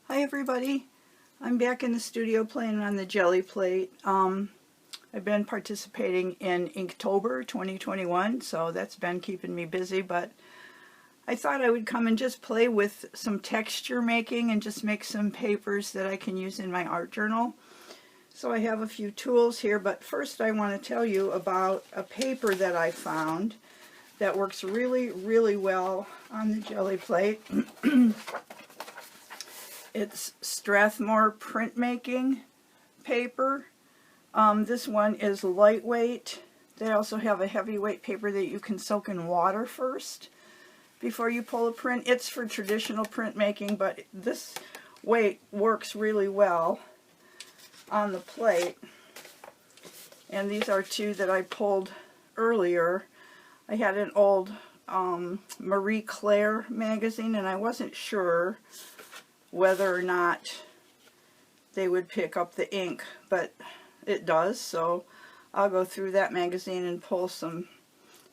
Hi everybody, I'm back in the studio playing on the Jelly Plate. I've been participating in Inktober 2021, so that's been keeping me busy, but I thought I would come and just play with some texture making and just make some papers that I can use in my art journal. So I have a few tools here, but first I want to tell you about a paper that I found that works really well on the Jelly Plate. It's Strathmore printmaking paper. This one is lightweight. They also have a heavyweight paper that you can soak in water first before you pull a print. It's for traditional printmaking, but this weight works really well on the plate. And these are two that I pulled earlier. I had an old Marie Claire magazine, and I wasn't sure whether or not they would pick up the ink, but it does, so I'll go through that magazine and pull some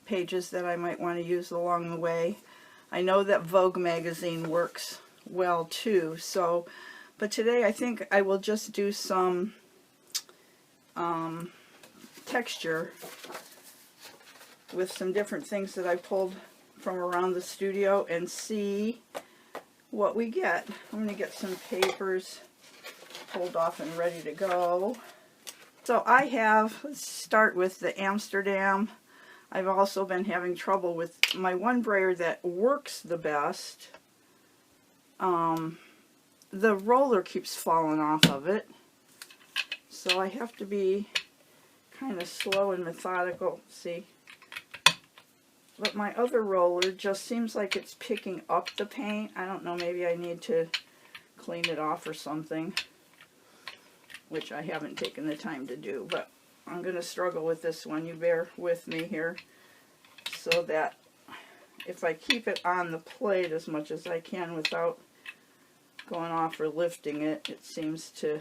pages that I might want to use along the way. I know that Vogue magazine works well too, so but today I think I will just do some texture with some different things that I pulled from around the studio and see what we get. I'm going to get some papers pulled off and ready to go. So I have, let's start with the Amsterdam. I've also been having trouble with my one brayer that works the best. The roller keeps falling off of it, so I have to be kind of slow and methodical. See? But my other roller just seems like it's picking up the paint. I don't know, maybe I need to clean it off or something, which I haven't taken the time to do, but I'm going to struggle with this one. You bear with me here, so that if I keep it on the plate as much as I can without going off or lifting it, it seems to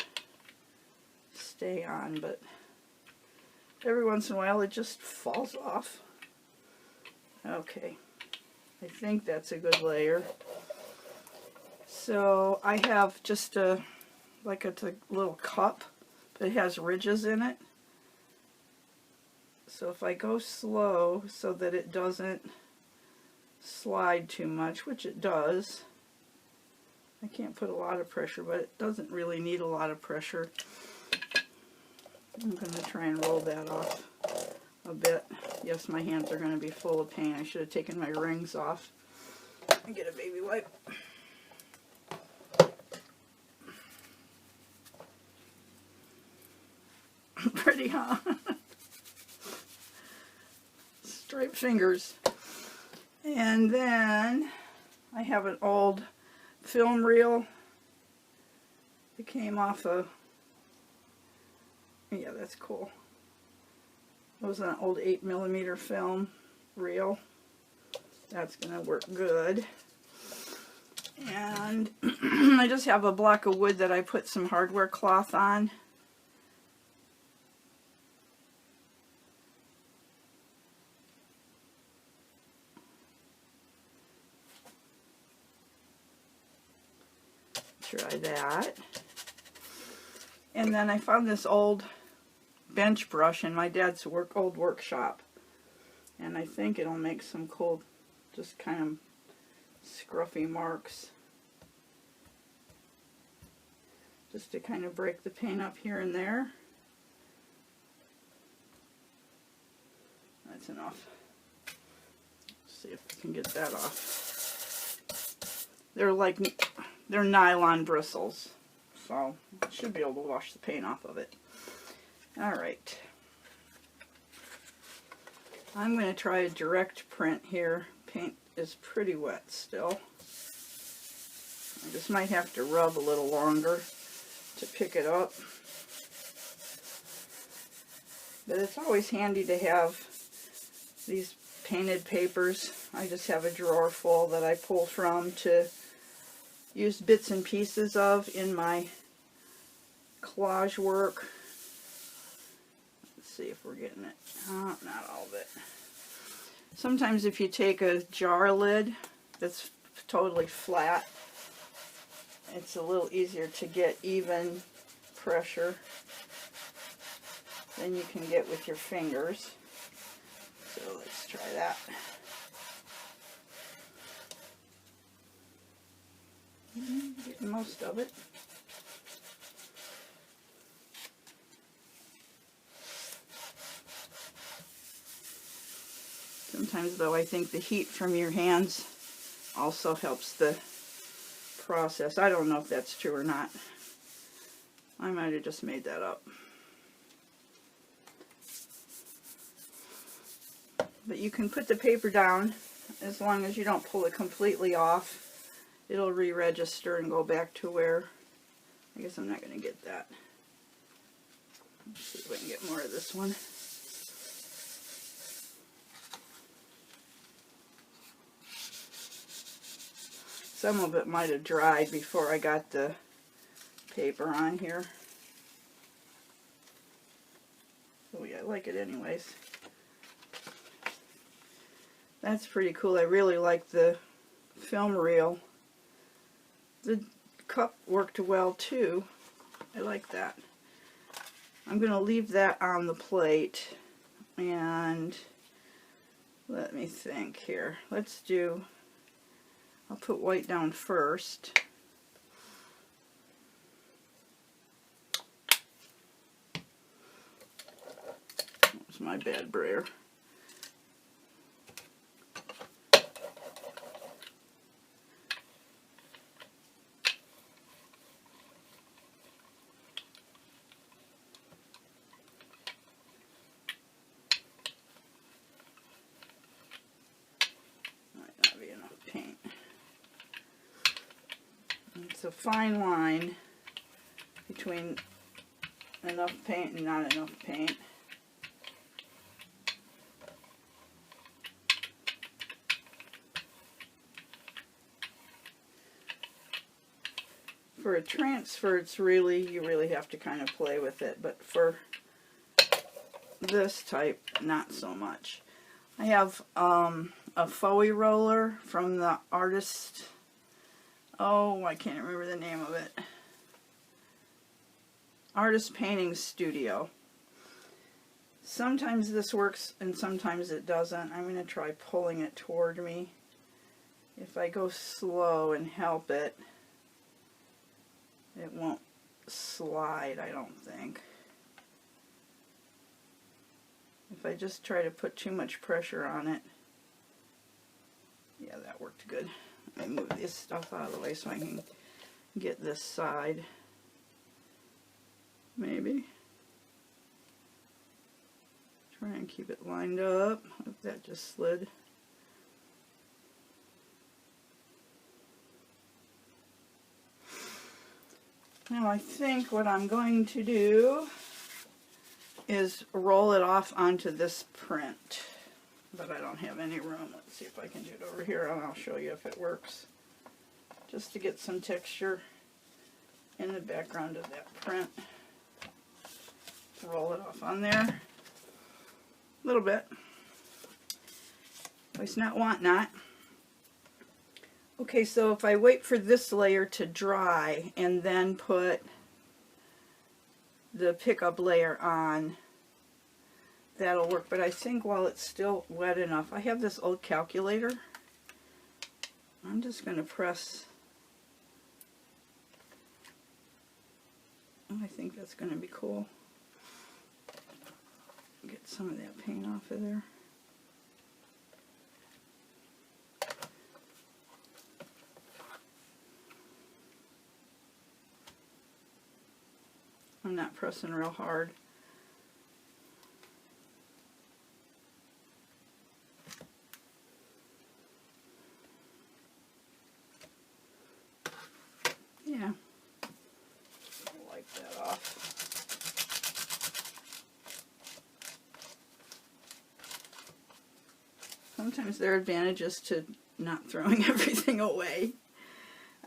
stay on, but every once in a while it just falls off. Okay, I think that's a good layer. So I have just a little cup, but it has ridges in it. So if I go slow so that it doesn't slide too much, which it does, I can't put a lot of pressure, but it doesn't really need a lot of pressure. I'm going to try and roll that off a bit. Yes, my hands are going to be full of paint. I should have taken my rings off and get a baby wipe. Pretty, huh? Striped fingers. And then I have an old film reel. It came off a, yeah, that's cool. It was an old 8mm film reel. That's going to work good. And I just have a block of wood that I put some hardware cloth on. Try that. And then I found this old bench brush in my dad's old workshop, and I think it'll make some cool, just kind of scruffy marks, just to kind of break the paint up here and there. That's enough. Let's see if we can get that off. They're nylon bristles, so I should be able to wash the paint off of it. Alright, I'm going to try a direct print here. Paint is pretty wet still. I just might have to rub a little longer to pick it up. But it's always handy to have these painted papers. I just have a drawer full that I pull from to use bits and pieces of in my collage work. See if we're getting it. Oh, not all of it. Sometimes if you take a jar lid that's totally flat it's a little easier to get even pressure than you can get with your fingers. So let's try that. Getting most of it. Sometimes though I think the heat from your hands also helps the process. I don't know if that's true or not. I might have just made that up. But you can put the paper down as long as you don't pull it completely off. It'll re-register and go back to where, I guess I'm not going to get that. Let's see if I can get more of this one. Some of it might have dried before I got the paper on here. Oh yeah, I like it anyways. That's pretty cool. I really like the film reel. The cup worked well too. I like that. I'm going to leave that on the plate, and let me think here. Let's do, I'll put white down first. That was my bad brayer. It's a fine line between enough paint and not enough paint. For a transfer, it's really, you really have to kind of play with it, but for this type, not so much. I have a foamy roller from the artist, oh, I can't remember the name of it. Artist Painting Studio. Sometimes this works and sometimes it doesn't. I'm going to try pulling it toward me. If I go slow and help it, it won't slide, I don't think. If I just try to put too much pressure on it, yeah, that worked good. Let me move this stuff out of the way so I can get this side. Maybe. Try and keep it lined up. Hope that just slid. Now I think what I'm going to do is roll it off onto this print. But I don't have any room. Let's see if I can do it over here, and I'll show you if it works. Just to get some texture in the background of that print. Roll it off on there. A little bit. Waste not, want not. Okay, so if I wait for this layer to dry and then put the pickup layer on, that'll work. But I think while it's still wet enough, I have this old calculator. I'm just going to press. Oh, I think that's going to be cool. Get some of that paint off of there. I'm not pressing real hard. Yeah, I'll wipe that off. Sometimes there are advantages to not throwing everything away.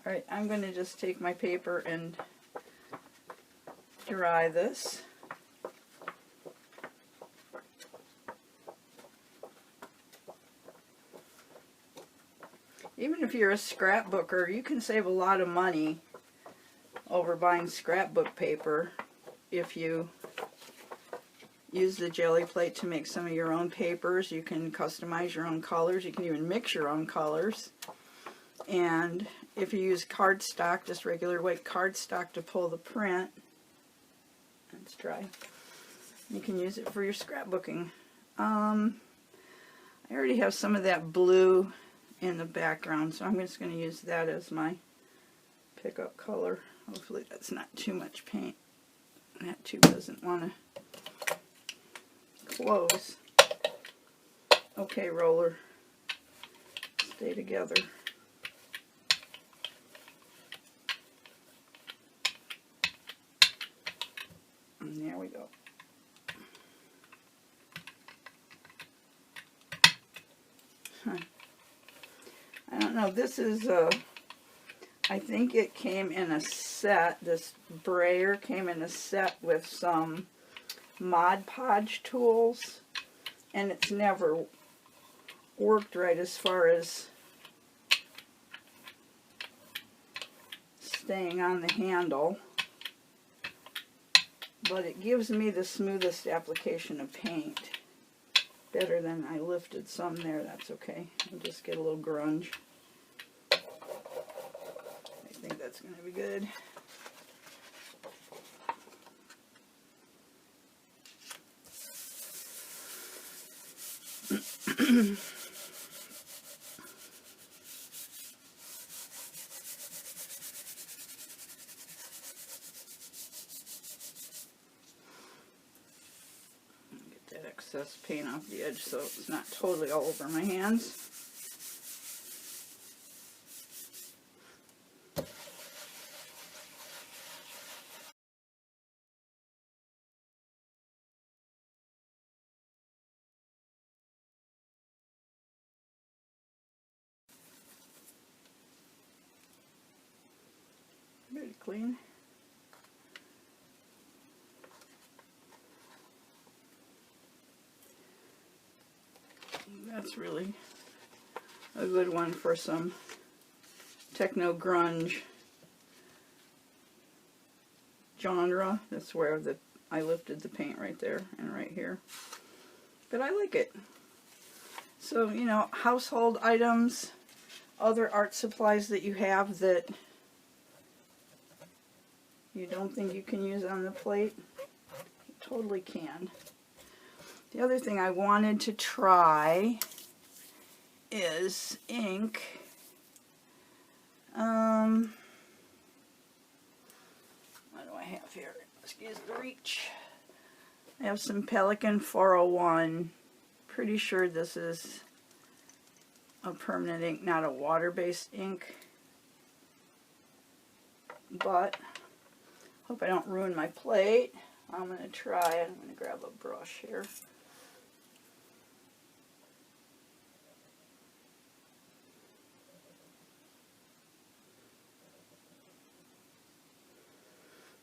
Alright, I'm going to just take my paper and dry this. Even if you're a scrapbooker, you can save a lot of money over buying scrapbook paper if you use the jelly plate to make some of your own papers. You can customize your own colors. You can even mix your own colors. And if you use cardstock, just regular white cardstock to pull the print, it's dry, you can use it for your scrapbooking. I already have some of that blue in the background, so I'm just going to use that as my pickup color. Hopefully that's not too much paint. That tube doesn't want to close. Okay, roller, stay together. And there we go. I don't know, this is I think it came in a set. This brayer came in a set with some Mod Podge tools, and it's never worked right as far as staying on the handle, but it gives me the smoothest application of paint. Better than I lifted some there. That's okay. I'll just get a little grunge. I think that's going to be good. Get that excess paint off the edge so it's not totally all over my hands. Pretty clean. That's really a good one for some techno grunge genre. That's where I lifted the paint right there and right here. But I like it. So, you know, household items, other art supplies that you have that you don't think you can use on the plate, you totally can. The other thing I wanted to try is ink. What do I have here? Excuse the reach. I have some Pelikan 401. Pretty sure this is a permanent ink, not a water-based ink. But hope I don't ruin my plate. I'm going to try. I'm going to grab a brush here.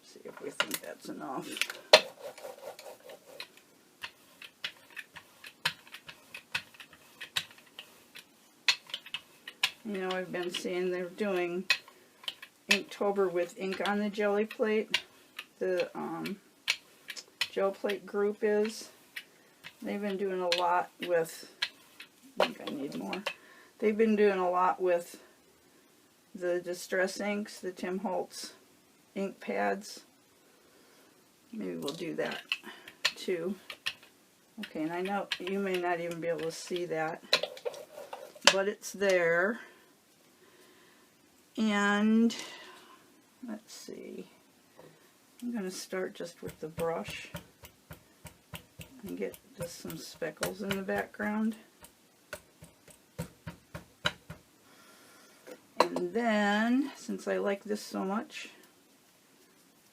See if we think that's enough. You know, I've been seeing they're doing Inktober with ink on the jelly plate. The gel plate group is. They've been doing a lot with, I think I need more. They've been doing a lot with the Distress inks, the Tim Holtz ink pads. Maybe we'll do that too. Okay, and I know you may not even be able to see that, but it's there. And let's see, I'm going to start just with the brush and get just some speckles in the background. And then, since I like this so much,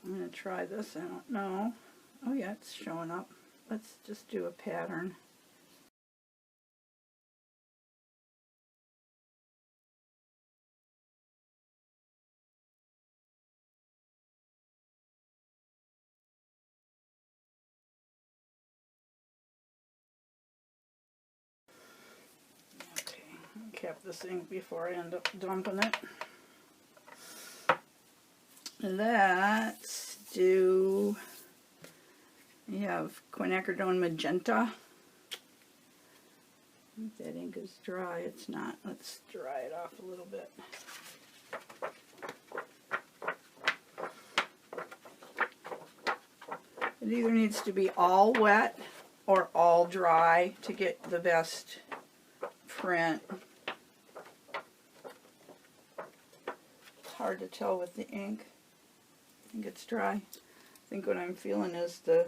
I'm going to try this. I don't know. Oh yeah, it's showing up. Let's just do a pattern. Okay, I'll cap this ink before I end up dumping it. let's do, we have quinacridone magenta. If that ink is dry, it's not. Let's dry it off a little bit. It either needs to be all wet or all dry to get the best print. It's hard to tell with the ink. I think it's dry. I think what I'm feeling is the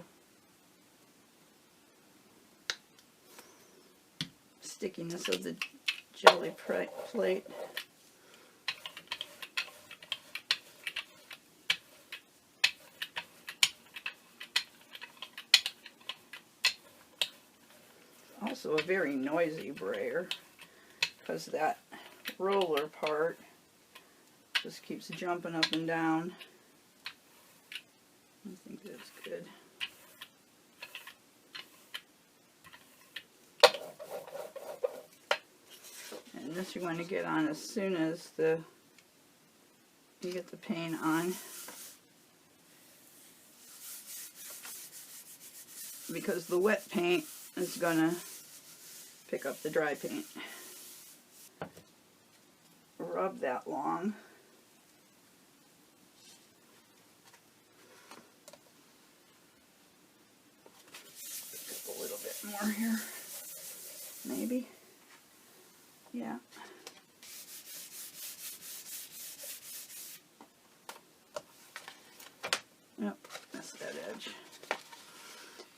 stickiness of the jelly plate. Also a very noisy brayer because that roller part just keeps jumping up and down. I think that's good. And this you're going to get on as soon as you get the paint on, because the wet paint is going to pick up the dry paint. Rub that long. Pick up a little bit more here, maybe. Yeah. Yep, that's that edge.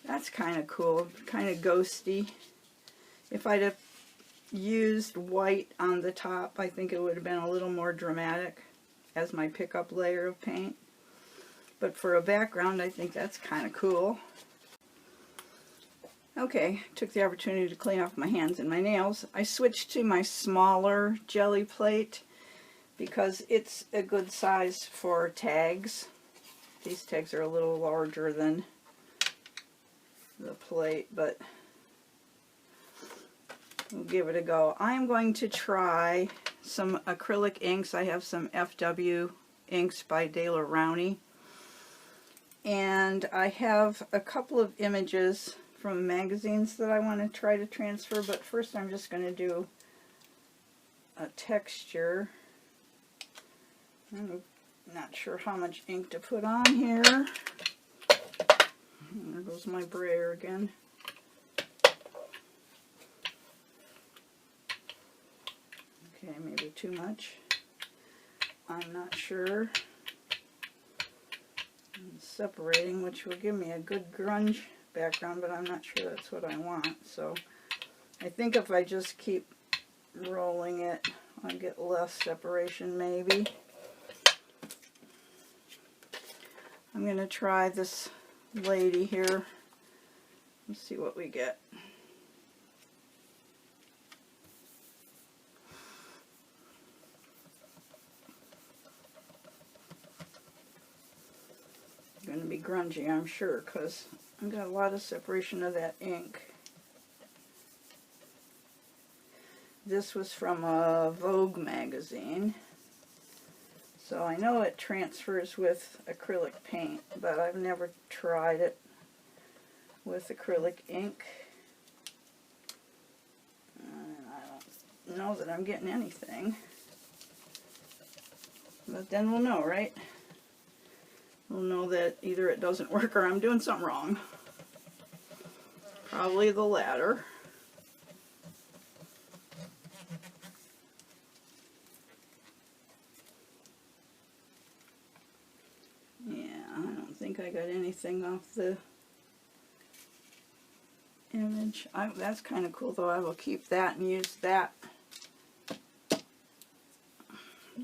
That's kind of cool, kind of ghosty. If I'd have used white on the top, I think it would have been a little more dramatic as my pickup layer of paint. But for a background, I think that's kind of cool. Okay, took the opportunity to clean off my hands and my nails. I switched to my smaller jelly plate because it's a good size for tags. These tags are a little larger than the plate, but we'll give it a go. I'm going to try some acrylic inks. I have some FW inks by De La Rowney, and I have a couple of images from magazines that I want to try to transfer, but first I'm just going to do a texture. I'm not sure how much ink to put on here. There goes my brayer again. Okay, maybe too much. I'm not sure. I'm separating, which will give me a good grunge background, but I'm not sure that's what I want. So I think if I just keep rolling it, I'll get less separation maybe. I'm going to try this lady here. Let's see what we get. Going to be grungy, I'm sure, because I've got a lot of separation of that ink. This was from a Vogue magazine, so I know it transfers with acrylic paint, but I've never tried it with acrylic ink. And I don't know that I'm getting anything, but then we'll know, right? We'll know that either it doesn't work or I'm doing something wrong. Probably the latter. Yeah, I don't think I got anything off the image. That's kind of cool though. I will keep that and use that.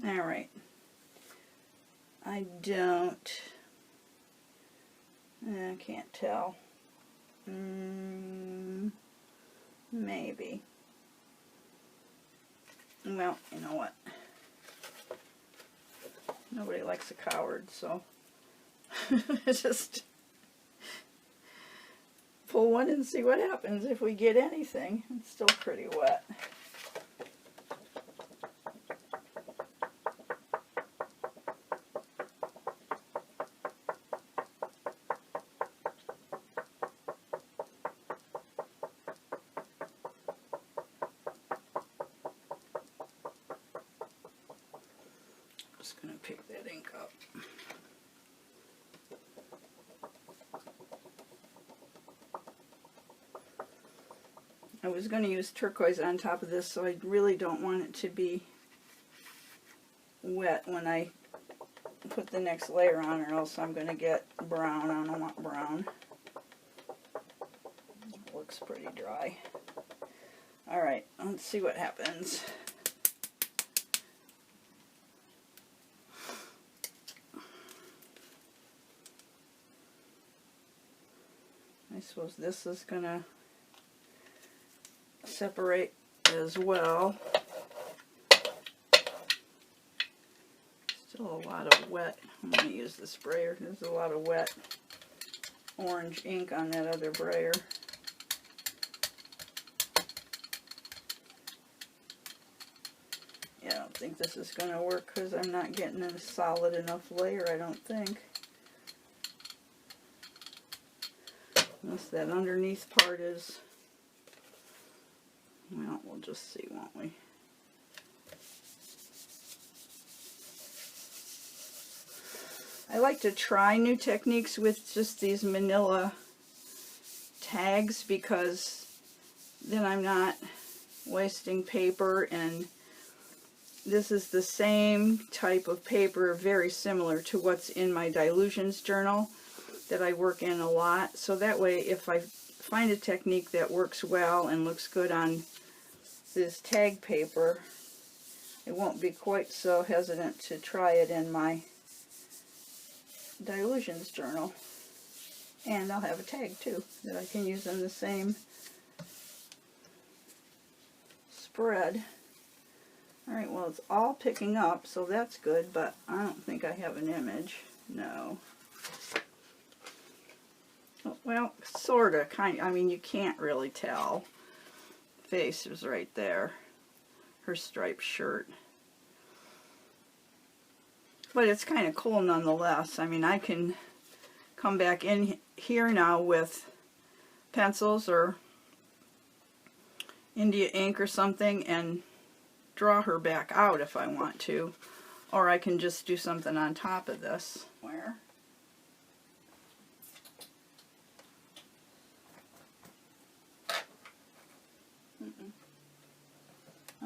Alright. I can't tell. Maybe. Well, you know what? Nobody likes a coward, so just pull one and see what happens. If we get anything, it's still pretty wet. Just going to pick that ink up. I was going to use turquoise on top of this, so I really don't want it to be wet when I put the next layer on, or else I'm going to get brown. I don't want brown. It looks pretty dry. Alright, let's see what happens. I suppose this is going to separate as well. Still a lot of wet. I'm going to use the sprayer. There's a lot of wet orange ink on that other brayer. Yeah, I don't think this is going to work because I'm not getting a solid enough layer, I don't think. Unless that underneath part is, well, we'll just see, won't we? I like to try new techniques with just these manila tags because then I'm not wasting paper, and this is the same type of paper, very similar to what's in my dilutions journal that I work in a lot. So that way, if I find a technique that works well and looks good on this tag paper, I won't be quite so hesitant to try it in my dilutions journal. And I'll have a tag too that I can use in the same spread. Alright, well, it's all picking up, so that's good, but I don't think I have an image. No. Well, sort of, kind of. I mean, you can't really tell. Face is right there. Her striped shirt. But it's kind of cool nonetheless. I mean, I can come back in here now with pencils or India ink or something and draw her back out if I want to. Or I can just do something on top of this. Where?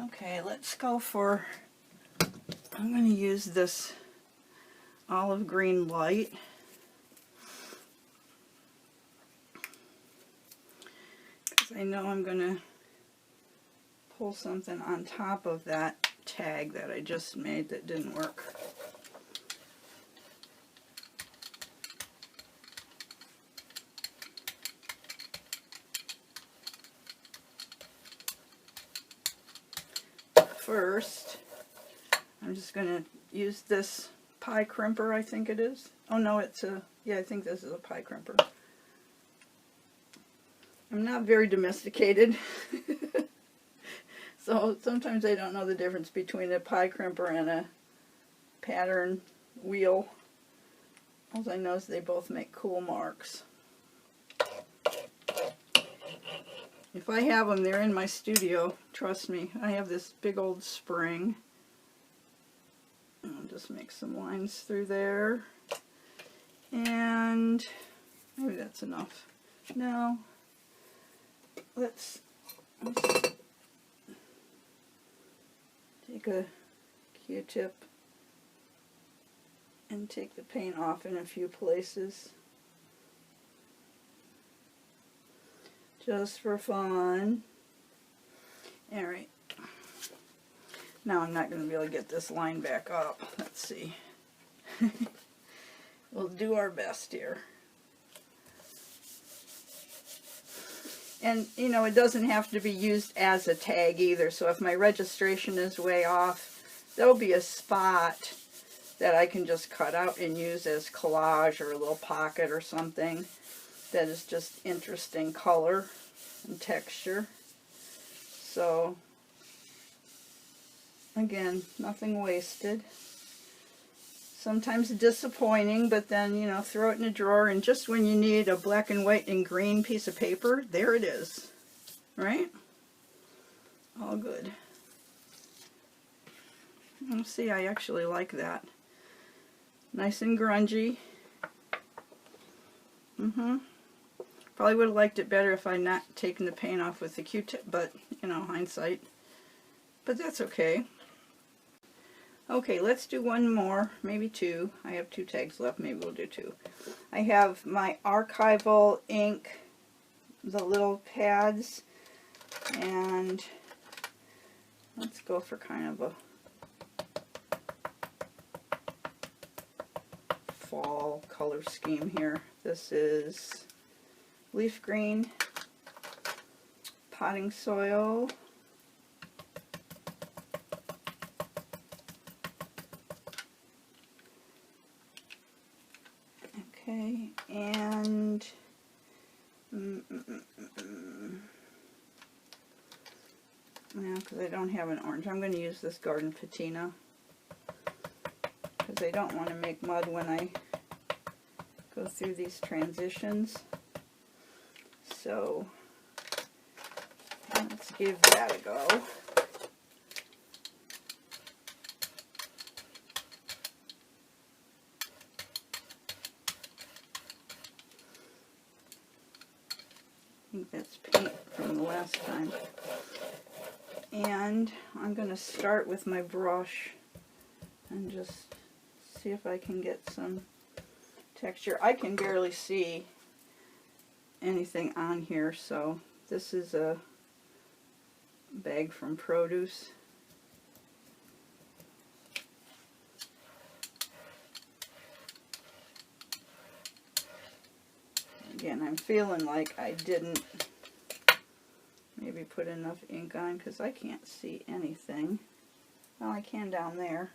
Okay, let's go for, I'm going to use this olive green light. Because I know I'm going to pull something on top of that tag that I just made that didn't work. First, I'm just going to use this pie crimper, I think it is. Oh no, it's a, yeah, I think this is a pie crimper. I'm not very domesticated, so sometimes I don't know the difference between a pie crimper and a pattern wheel. All I know is they both make cool marks. If I have them, they're in my studio. Trust me. I have this big old spring. I'll just make some lines through there. And maybe that's enough. No. Let's take a Q-tip and take the paint off in a few places. Just for fun. Alright. Now I'm not going to be able to get this line back up. Let's see. We'll do our best here. And, you know, it doesn't have to be used as a tag either. So if my registration is way off, there'll be a spot that I can just cut out and use as collage or a little pocket or something. That is just interesting color and texture. So, again, nothing wasted. Sometimes disappointing, but then, you know, throw it in a drawer, and just when you need a black and white and green piece of paper, there it is. Right? All good. See, I actually like that. Nice and grungy. Probably would have liked it better if I'd not taken the paint off with the Q-tip, but, you know, hindsight. But that's okay. Okay, let's do one more, maybe two. I have 2 tags left, maybe we'll do 2. I have my archival ink, the little pads, and let's go for kind of a fall color scheme here. This is leaf green, potting soil, okay, and now because I don't have an orange, I'm going to use this garden patina because I don't want to make mud when I go through these transitions. So let's give that a go. I think that's paint from the last time. And I'm going to start with my brush and just see if I can get some texture. I can barely see anything on here, so this is a bag from produce. Again, I'm feeling like I didn't maybe put enough ink on because I can't see anything. Well, I can down there.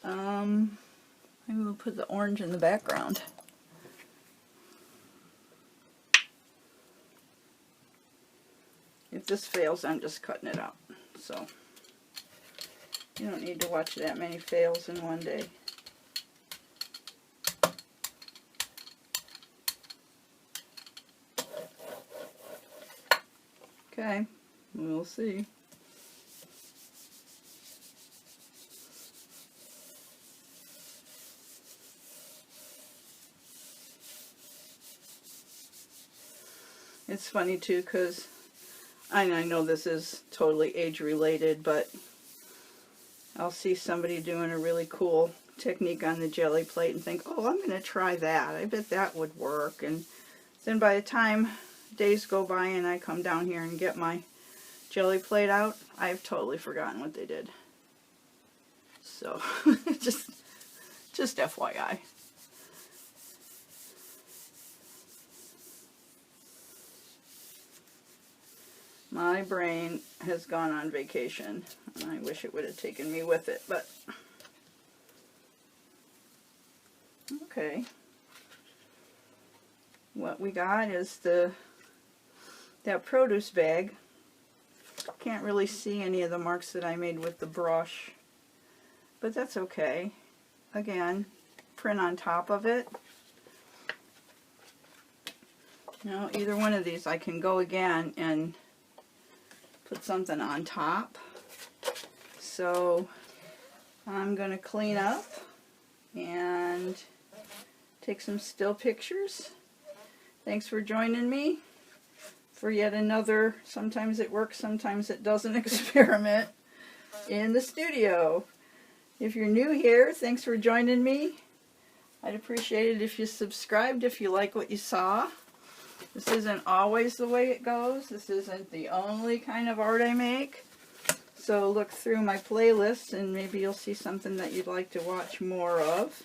Maybe we'll put the orange in the background. If this fails, I'm just cutting it out. So you don't need to watch that many fails in one day. Okay, we'll see. It's funny too, because I know this is totally age related, but I'll see somebody doing a really cool technique on the jelly plate and think, oh, I'm going to try that. I bet that would work. And then by the time days go by and I come down here and get my jelly plate out, I've totally forgotten what they did. So just FYI. My brain has gone on vacation, and I wish it would have taken me with it, but okay. What we got is that produce bag. Can't really see any of the marks that I made with the brush, but that's okay. Again, print on top of it. Now, either one of these I can go again and put something on top. So I'm going to clean up and take some still pictures. Thanks for joining me for yet another, sometimes it works, sometimes it doesn't, experiment in the studio. If you're new here, thanks for joining me. I'd appreciate it if you subscribed if you like what you saw. This isn't always the way it goes. This isn't the only kind of art I make. So look through my playlist and maybe you'll see something that you'd like to watch more of.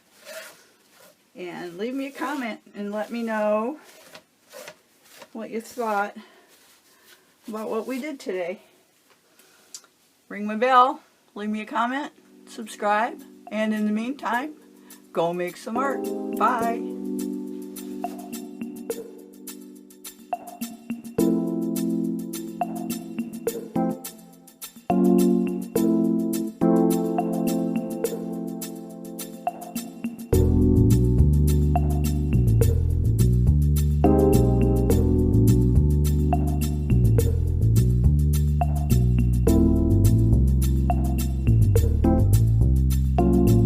And leave me a comment and let me know what you thought about what we did today. Ring my bell, leave me a comment, subscribe, and in the meantime, go make some art. Bye. you.